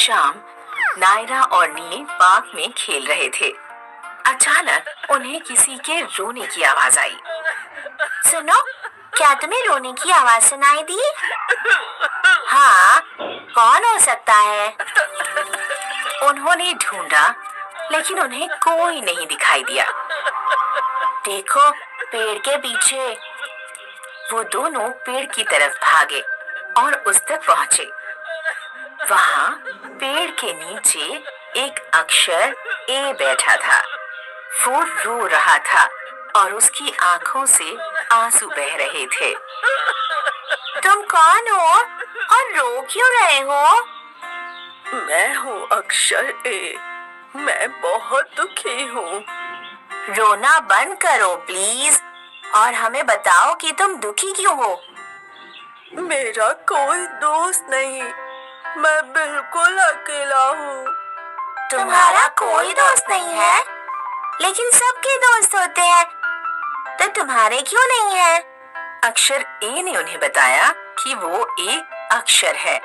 शाम नायरा और नील पार्क में खेल रहे थे। अचानक उन्हें किसी के रोने की आवाज आई। सुनो, क्या तुम्हें रोने की आवाज सुनाई दी? हाँ, कौन हो सकता है? उन्होंने ढूंढा लेकिन उन्हें कोई नहीं दिखाई दिया। देखो, पेड़ के पीछे। वो दोनों पेड़ की तरफ भागे और उस तक पहुंचे। वहां पेड़ के नीचे एक अक्षर ए बैठा था। वो रो रहा था और उसकी आंखों से आंसू बह रहे थे। तुम कौन हो और रो क्यों रहे हो? मैं हूँ अक्षर ए। मैं बहुत दुखी हूँ। रोना बंद करो प्लीज और हमें बताओ कि तुम दुखी क्यों हो। मेरा कोई दोस्त नहीं। मैं बिल्कुल अकेला हूँ। तुम्हारा कोई दोस्त नहीं है? लेकिन सबके दोस्त होते हैं, तो तुम्हारे क्यों नहीं है? अक्षर ए ने उन्हें बताया कि वो एक अक्षर है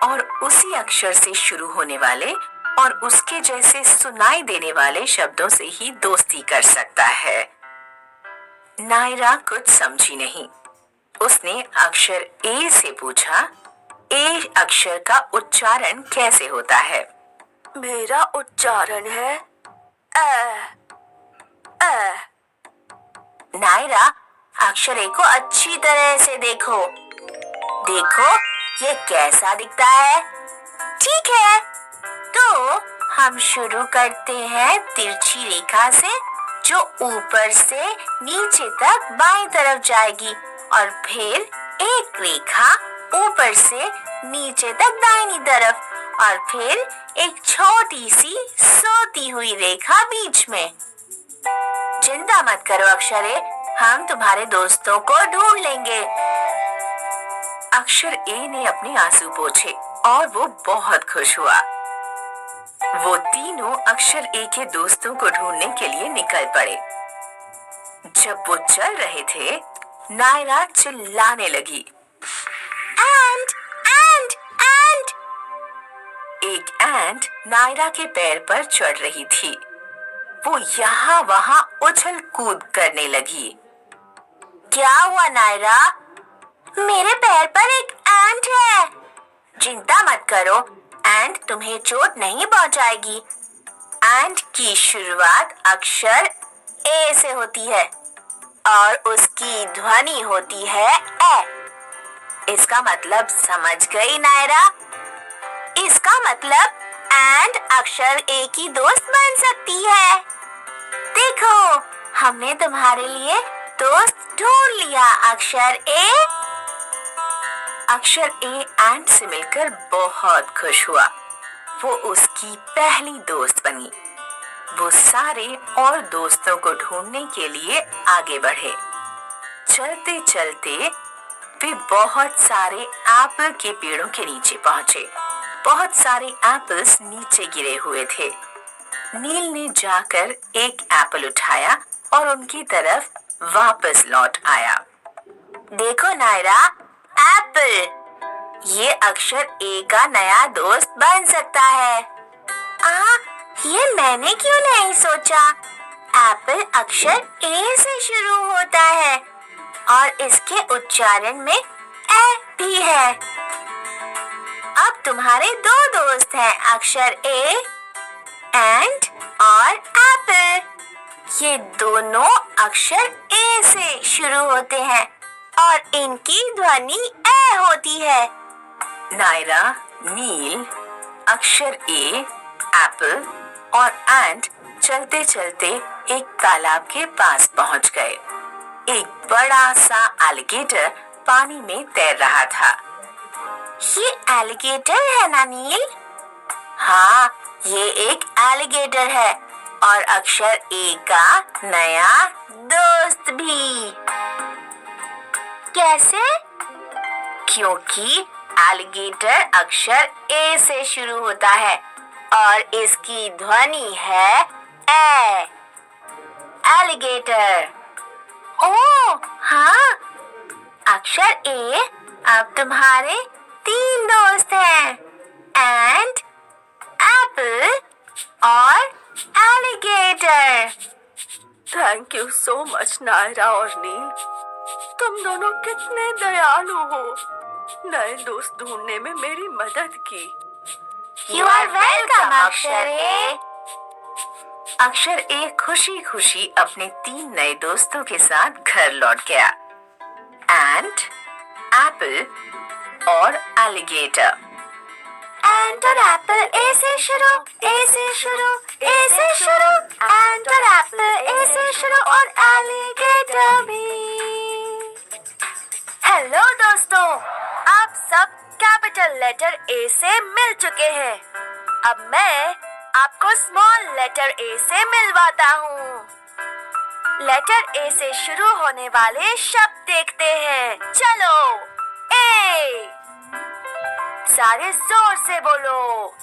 और उसी अक्षर से शुरू होने वाले और उसके जैसे सुनाई देने वाले शब्दों से ही दोस्ती कर सकता है। नायरा कुछ समझी नहीं। उसने अक्षर ए से पूछा, ए अक्षर का उच्चारण कैसे होता है? मेरा उच्चारण है ए। ए। नायरा, अक्षर ए को अच्छी तरह से देखो। देखो, ये कैसा दिखता है? ठीक है, तो हम शुरू करते हैं तिरछी रेखा से, जो ऊपर से नीचे तक बाईं तरफ जाएगी और फिर एक रेखा ऊपर से नीचे तक दाहिनी तरफ और फिर एक छोटी सी सोती हुई रेखा बीच में। चिंता मत करो अक्षर ए, हम तुम्हारे दोस्तों को ढूंढ लेंगे। अक्षर ए ने अपने आंसू पोंछे और वो बहुत खुश हुआ। वो तीनों अक्षर ए के दोस्तों को ढूंढने के लिए निकल पड़े। जब वो चल रहे थे, नायरा चिल्लाने लगी, एंट, एंट, एंट। एक एंट नायरा के पैर पर चढ़ रही थी। वो यहाँ वहाँ उछल कूद करने लगी। क्या हुआ नायरा? मेरे पैर पर एक एंट है। चिंता मत करो, एंट तुम्हें चोट नहीं पहुंचाएगी। एंट की शुरुआत अक्षर ए से होती है और उसकी ध्वनि होती है ए। इसका मतलब समझ गई नायरा? इसका मतलब एंट अक्षर ए की दोस्त बन सकती है। देखो, हमने तुम्हारे लिए दोस्त ढूंढ लिया अक्षर ए। अक्षर ए एंट से मिलकर बहुत खुश हुआ। वो उसकी पहली दोस्त बनी। वो सारे और दोस्तों को ढूंढने के लिए आगे बढ़े। चलते चलते वे बहुत सारे एप्पल के पेड़ों के नीचे पहुंचे। बहुत सारे एप्पल्स नीचे गिरे हुए थे। नील ने जाकर एक एप्पल उठाया और उनकी तरफ वापस लौट आया। देखो नायरा, एप्पल। ये अक्षर ए का नया दोस्त बन सकता है। ये मैंने क्यों नहीं सोचा? एप्पल अक्षर ए से शुरू होता है और इसके उच्चारण में ए भी है। अब तुम्हारे दो दोस्त हैं, अक्षर ए एंड और एप्पल। ये दोनों अक्षर ए से शुरू होते हैं और इनकी ध्वनि ए होती है। नायरा, नील, अक्षर ए, एप्पल और एंट चलते चलते एक तालाब के पास पहुंच गए। एक बड़ा सा एलिगेटर पानी में तैर रहा था। ये एलिगेटर है ना नील? हाँ, ये एक एलिगेटर है और अक्षर ए का नया दोस्त भी। कैसे? क्योंकि एलिगेटर अक्षर ए से शुरू होता है और इसकी ध्वनि है ए। एलिगेटर। ओह हाँ, अक्षर ए अब तुम्हारे 3 दोस्त हैं, ant, alligator. Thank you so much Naira और नील, तुम दोनों कितने दयालु हो, नए दोस्त ढूंढने में मेरी मदद की। यू आर वेलकम अक्षर। अक्षर एक खुशी खुशी अपने 3 नए दोस्तों के साथ घर लौट गया। एंट, एप्पल और एलिगेटर। एंट और एप्पल ए से शुरू, ए से शुरू, ए से शुरू। एंट और एप्पल ए से शुरू और एलिगेटर भी। हेलो दोस्तों, आप सब कैपिटल लेटर ए से मिल चुके हैं। अब मैं आपको स्मॉल लेटर ए से मिलवाता हूँ। लेटर ए से शुरू होने वाले शब्द देखते हैं। चलो, ए। सारे जोर से बोलो।